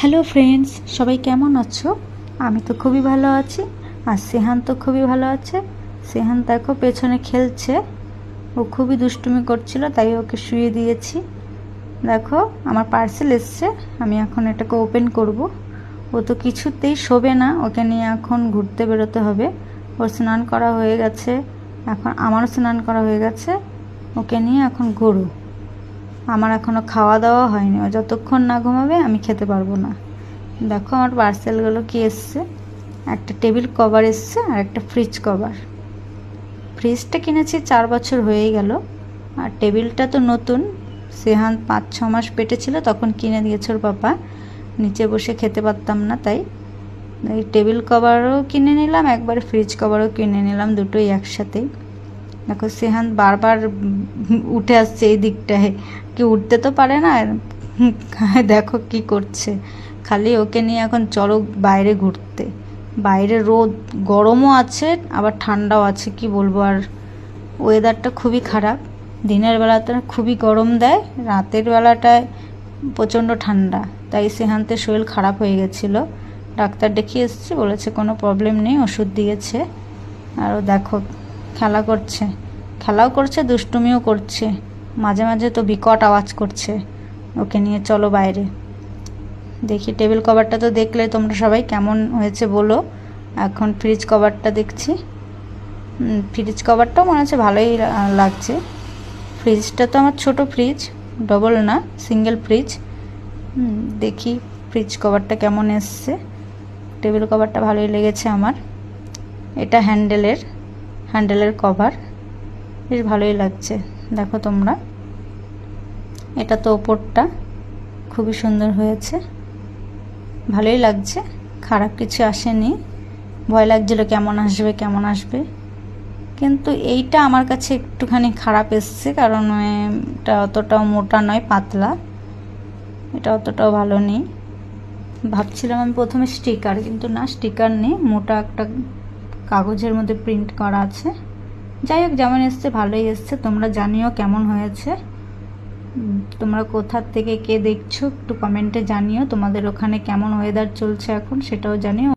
Hello friends, সবাই কেমন আছো? আমি তো খুবই ভালো আছি। আর সেহান তো খুবই ভালো আছে। সেহান দেখো পেছনে খেলছে, ও খুবই দুষ্টুমি করছিল, তাই ওকে শুয়ে দিয়েছি। দেখো আমার পার্সেল এসছে, আমি এখন এটাকে ওপেন করব। ও তো কিছুতেই শোবে না, ওকে নিয়ে এখন ঘুরতে বেরোতে হবে। ওর স্নান করা হয়ে গেছে, এখন আমারও স্নান করা হয়ে গেছে। ওকে নিয়ে এখন ঘুরু। আমার এখনও খাওয়া দাওয়া হয়নি, ও যতক্ষণ না ঘুমাবে আমি খেতে পারবো না। দেখো আমার পার্সেলগুলো কি এসছে। একটা টেবিল কভার এসছে আর একটা ফ্রিজ কভার। ফ্রিজটা কিনেছি 4 বছর হয়ে গেল, আর টেবিলটা তো নতুন। সেহান 5-6 মাস পেটে ছিল তখন কিনে দিয়েছে ওর পাপা, নিচে বসে খেতে পারতাম না তাই। এই টেবিল কভারও কিনে নিলাম, একবারে ফ্রিজ কভারও কিনে নিলাম, দুটোই একসাথেই। দেখো সেহান বারবার উঠে আসছে এই দিকটায়, কি উঠতে তো পারে না। দেখো কি করছে, খালি ওকে নিয়ে এখন চলো বাইরে ঘুরতে। বাইরে রোদ, গরমও আছে আবার ঠান্ডাও আছে, কি বলবো। আর ওয়েদারটা খুবই খারাপ। দিনের বেলাতে খুবই গরম দেয়, রাতের বেলাটায় প্রচণ্ড ঠান্ডা, তাই সেহান্তের শরীর খারাপ হয়ে গেছিলো। ডাক্তার দেখিয়ে এসেছি, বলেছে কোনো প্রবলেম নেই, ওষুধ দিয়েছে। আর ও দেখো খেলা করছে, খেলাও করছে, দুষ্টুমিও করছে, মাঝে মাঝে তো বিকট আওয়াজ করছে। ওকে নিয়ে চলো বাইরে দেখি। টেবিল কভারটা তো দেখলে তোমরা সবাই, কেমন হয়েছে বলো। এখন ফ্রিজ কভারটা দেখছি, ফ্রিজ কভারটাও মনে হচ্ছে ভালোই লাগছে। ফ্রিজটা তো আমার ছোট ফ্রিজ, ডবল না, সিঙ্গেল ফ্রিজ। দেখি ফ্রিজ কভারটা কেমন এসছে। টেবিল কভারটা ভালোই লেগেছে আমার। এটা হ্যান্ডেলের কভার, বেশ ভালোই লাগছে। দেখো তোমরা, এটা তো ওপরটা খুবই সুন্দর হয়েছে, ভালোই লাগছে, খারাপ কিছু আসেনি। ভয় লাগছিল কেমন আসবে, কিন্তু এইটা আমার কাছে একটুখানি খারাপ এসছে, কারণ এটা অতটাও মোটা নয়, পাতলা। এটা অতটাও ভালো নেই। ভাবছিলাম আমি প্রথমে স্টিকার, কিন্তু না, স্টিকার নেই, মোটা একটা কাগজের মধ্যে প্রিন্ট করা আছে। যাই হোক, যেমন এসছে ভালোই এসছে। তোমরা জানিও কেমন হয়েছে। তোমরা কোথা থেকে কে দেখছো একটু কমেন্টে জানিও। তোমাদের ওখানে কেমন ওয়েদার চলছে এখন সেটাও জানিও।